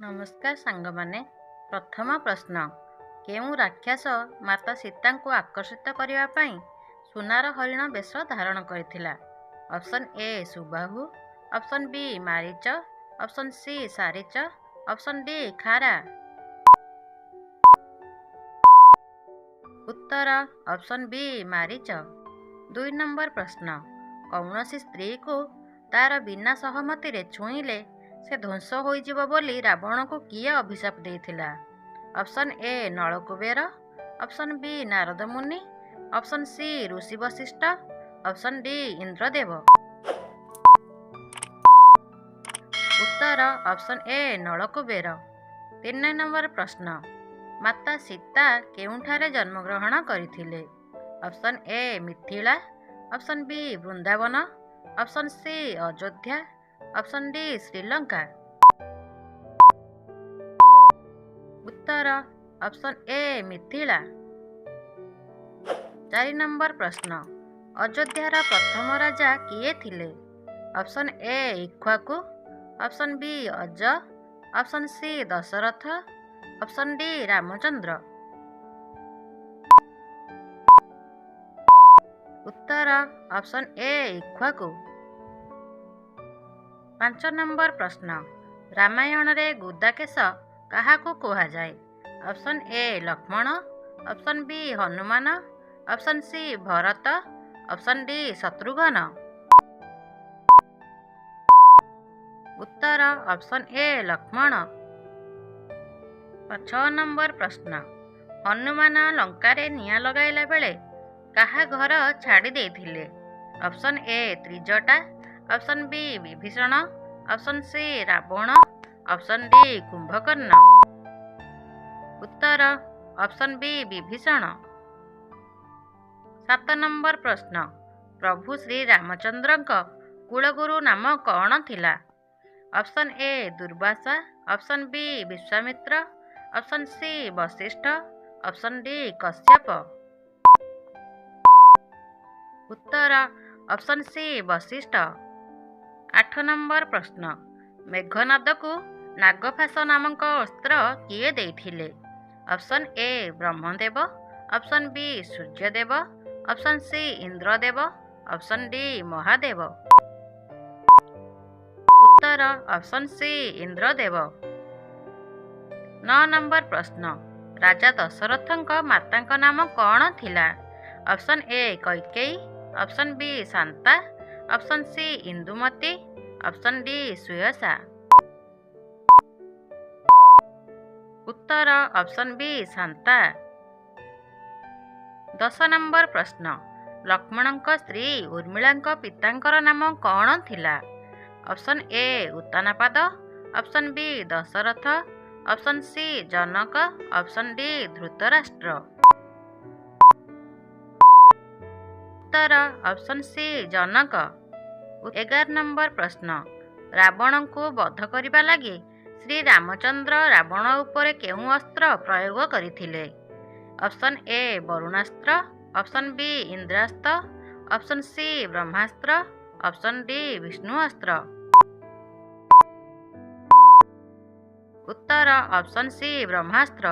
नमस्कार सांगमाने। प्रथम प्रश्न, केउं राक्षस माता सीता को आकर्षित करने पाई सुनार हरिण बेश धारण करथिला? Option A Subahu, option B Maricha, option C Saricha, option D Khara. उत्तर ऑप्शन बी मारीच। 2 नंबर प्रश्न, कौनसी स्त्री को तार बिना सहमति रे छुईले से ध्वंस होइजिब बोली रावण को किए अभिशाप देथिला? Option A Nalakubera, option B Narada Muni, option C Rishi Vashishtha, option D Indradev. उत्तर ऑप्शन ए नलकुबेर। 3 नंबर प्रश्न, माता सीता केउठारे जन्मग्रहण करथिले? Option A Mithila, option B Vrindavan, option C Ayodhya, option D Sri Lanka. उत्तर ऑप्शन ए मिथिला। 4 नंबर प्रश्न, अयोध्यार प्रथम राजा किए थिले? Option A Ikshvaku, option B Aja, option C Dasharatha, option D Ramachandra. उत्तर ऑप्शन ए इक्ष्वाकु। 5 नंबर प्रश्न, रामायण रे गुदाकेश काहाकू कहा जाए? Option A Lakshmana, option B Hanuman, option C Bharata, option D Shatrughna. उत्तर ऑप्शन ए लक्ष्मण। 6 नंबर प्रश्न, हनुमान लंकारे निया लगाइला बेले काहा घर छाड़ी देथिले? Option A Trijata, option B Vibhishana, option C Ravana, option D Kumbhakarna. उत्तर ऑप्शन बी विभीषण। 7 नंबर प्रश्न, प्रभु श्री रामचंद्र कुलगुरु नाम कौन थिला? Option A Durvasa, option B Vishwamitra, option C Vashishtha, option D Kashyapa. उत्तर ऑप्शन सी वशिष्ठ। 8 नंबर प्रश्न, मेघनाद को नागफास नामक अस्त्र किए देथिले? Option A Brahmadev, option B Suryadev, option C Indradev, option D Mahadev. उत्तर ऑप्शन सी इंद्रदेव। 9 नंबर प्रश्न, राजा दशरथଙ୍କ माताଙ୍କ नाम कौन थिला? Option A Kaikeyi, option B Shanta, option C Indumati, option D Suyasa. उत्तर ऑप्शन बी शांता। 10 नंबर प्रश्न, लक्ष्मणଙ୍କ स्त्री उर्मिलाଙ୍କ पिताଙ୍କର नाम कौन थिला? Option A Uttanapada, option B Dasharatha, option C Janaka, option D Dhritarashtra. उत्तर ऑप्शन सी जनक। 11 नंबर प्रश्न, रावण को वध करने लगी श्री रामचंद्र रावण उपरे केउं अस्त्र प्रयोग करथिले? Option A Varunastra, option B Indrastra, option C Brahmastra, option D Vishnuastra. उत्तर ऑप्शन सी ब्रह्मास्त्र।